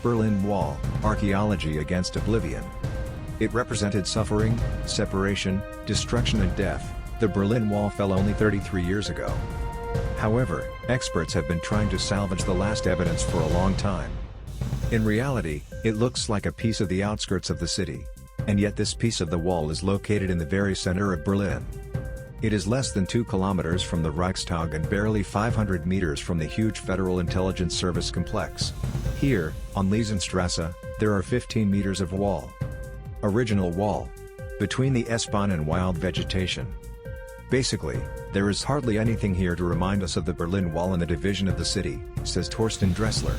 Berlin Wall, Archaeology against Oblivion. It represented suffering, separation, destruction and death. The Berlin Wall fell only 33 years ago. However, experts have been trying to salvage the last evidence for a long time. In reality, it looks like a piece of the outskirts of the city. And yet this piece of the wall is located in the very center of Berlin. It is less than 2 kilometers from the Reichstag and barely 500 meters from the huge Federal Intelligence Service complex. Here, on Liesenstrasse, there are 15 meters of wall. Original wall. Between the S-Bahn and wild vegetation. Basically, there is hardly anything here to remind us of the Berlin Wall and the division of the city, says Thorsten Dressler.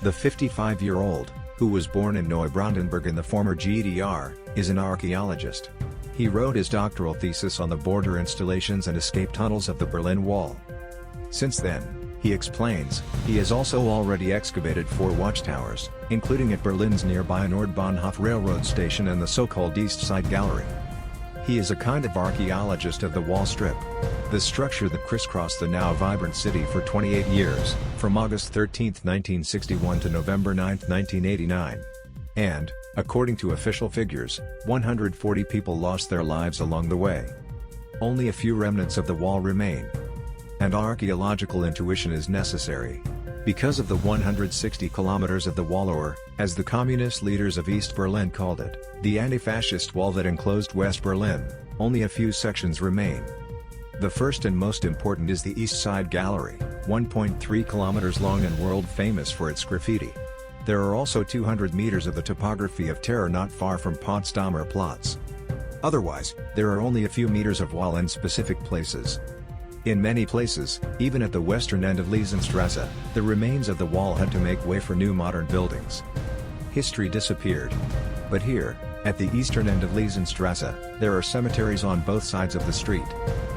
The 55-year-old, who was born in Neubrandenburg in the former GDR, is an archaeologist. He wrote his doctoral thesis on the border installations and escape tunnels of the Berlin Wall. Since then, he explains, he has also already excavated 4 watchtowers, including at Berlin's nearby Nordbahnhof railroad station and the so-called East Side Gallery. He is a kind of archaeologist of the wall strip, the structure that crisscrossed the now vibrant city for 28 years, from August 13, 1961 to November 9, 1989. And, according to official figures, 140 people lost their lives along the way. Only a few remnants of the wall remain. And archaeological intuition is necessary. Because of the 160 kilometers of the wall, or, as the communist leaders of East Berlin called it, the anti-fascist wall that enclosed West Berlin, only a few sections remain. The first and most important is the East Side Gallery, 1.3 kilometers long and world-famous for its graffiti. There are also 200 meters of the topography of terror not far from Potsdamer Platz. Otherwise, there are only a few meters of wall in specific places. In many places, even at the western end of Liesenstrasse, the remains of the wall had to make way for new modern buildings. History disappeared. But here, at the eastern end of Liesenstrasse, there are cemeteries on both sides of the street.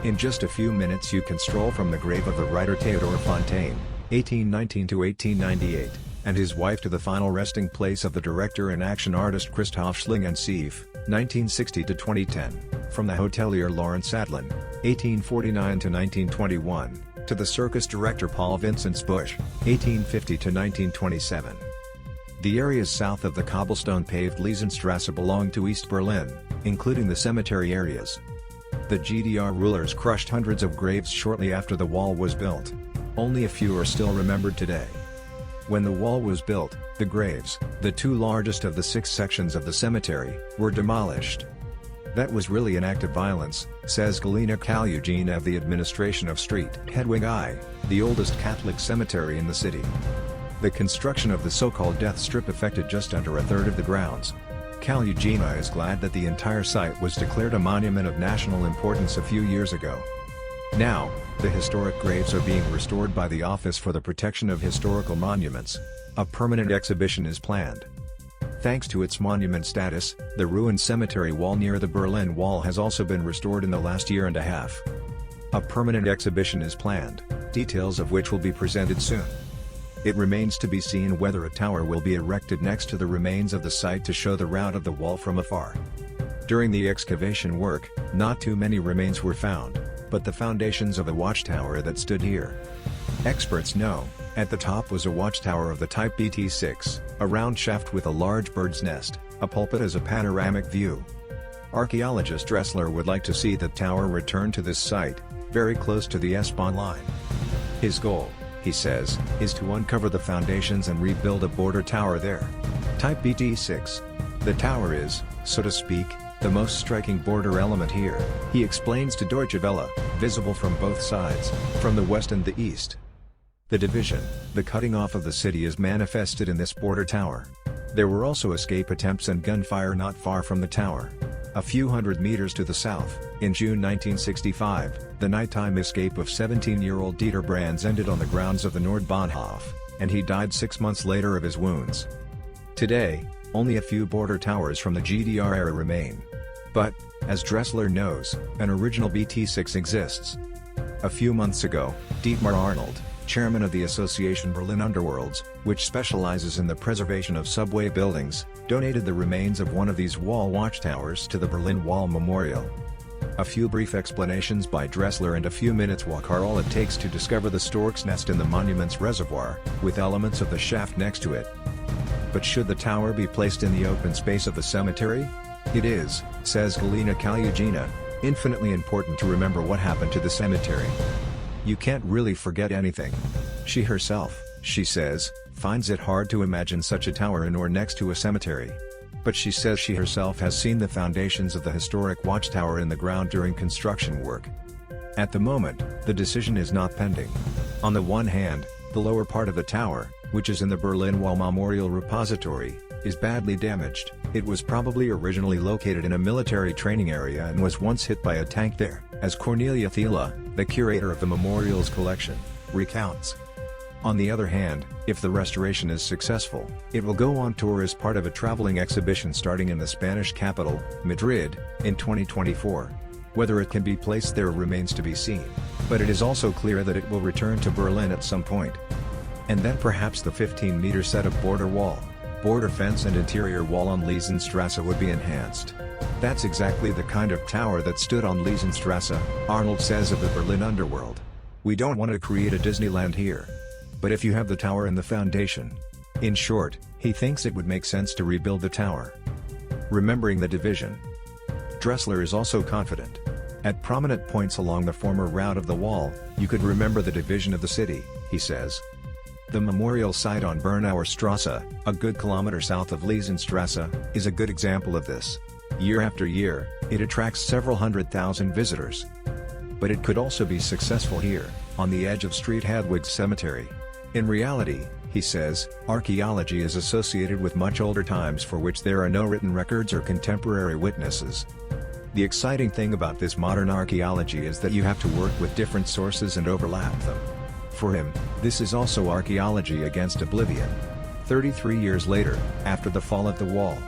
In just a few minutes you can stroll from the grave of the writer Theodor Fontaine, 1819 to 1898, and his wife to the final resting place of the director and action artist Christoph Schlingensief, 1960 to 2010, from the hotelier Lawrence Adlin, 1849 to 1921, to the circus director Paul Vincent Busch, 1850 to 1927. The areas south of the cobblestone-paved Liesenstrasse belong to East Berlin, including the cemetery areas. The GDR rulers crushed hundreds of graves shortly after the wall was built. Only a few are still remembered today. When the wall was built, the graves, the 2 largest of the 6 sections of the cemetery, were demolished. That was really an act of violence, says Galina Kalyugina of the administration of Street Hedwig I, the oldest Catholic cemetery in the city. The construction of the so-called death strip affected just under a third of the grounds. Kalyugina is glad that the entire site was declared a monument of national importance a few years ago. Now, the historic graves are being restored by the Office for the Protection of Historical Monuments. A permanent exhibition is planned. Thanks to its monument status, the ruined cemetery wall near the Berlin Wall has also been restored in the last year and a half. A permanent exhibition is planned, details of which will be presented soon. It remains to be seen whether a tower will be erected next to the remains of the site to show the route of the wall from afar. During the excavation work, not too many remains were found, but the foundations of a watchtower that stood here. Experts know, at the top was a watchtower of the type BT6, a round shaft with a large bird's nest, a pulpit as a panoramic view. Archaeologist Dressler would like to see that tower return to this site, very close to the S-Bahn line. His goal, he says, is to uncover the foundations and rebuild a border tower there. Type BT6. The tower is, so to speak, the most striking border element here, he explains to Deutsche Welle, visible from both sides, from the west and the east. The division, the cutting off of the city is manifested in this border tower. There were also escape attempts and gunfire not far from the tower. A few hundred meters to the south, in June 1965, the nighttime escape of 17-year-old Dieter Brands ended on the grounds of the Nordbahnhof, and he died 6 months later of his wounds. Today, only a few border towers from the GDR era remain. But, as Dressler knows, an original BT6 exists. A few months ago, Dietmar Arnold, chairman of the Association Berlin Underworlds, which specializes in the preservation of subway buildings, donated the remains of one of these wall watchtowers to the Berlin Wall Memorial. A few brief explanations by Dressler and a few minutes walk are all it takes to discover the stork's nest in the monument's reservoir, with elements of the shaft next to it. But should the tower be placed in the open space of the cemetery? It is, says Galina Kalyugina, infinitely important to remember what happened to the cemetery. You can't really forget anything. She herself, she says, finds it hard to imagine such a tower in or next to a cemetery. But she says she herself has seen the foundations of the historic watchtower in the ground during construction work. At the moment, the decision is not pending. On the one hand, the lower part of the tower, which is in the Berlin Wall Memorial Repository, is badly damaged. It was probably originally located in a military training area and was once hit by a tank there, as Cornelia Thiele, the curator of the memorial's collection, recounts. On the other hand, if the restoration is successful, it will go on tour as part of a traveling exhibition starting in the Spanish capital, Madrid, in 2024. Whether it can be placed there remains to be seen, but it is also clear that it will return to Berlin at some point. And then perhaps the 15-meter set of border wall, border fence and interior wall on Liesenstrasse would be enhanced. That's exactly the kind of tower that stood on Liesenstrasse, Arnold says of the Berlin underworld. We don't want to create a Disneyland here. But if you have the tower and the foundation. In short, he thinks it would make sense to rebuild the tower. Remembering the division. Dressler is also confident. At prominent points along the former route of the wall, you could remember the division of the city, he says. The memorial site on Bernauer Strasse, a good kilometer south of Liesenstrasse, is a good example of this. Year after year, it attracts several 100,000 visitors. But it could also be successful here, on the edge of Street Hadwig's cemetery. In reality, he says, archaeology is associated with much older times for which there are no written records or contemporary witnesses. The exciting thing about this modern archaeology is that you have to work with different sources and overlap them. For him, this is also archaeology against oblivion. 33 years later, after the fall of the wall,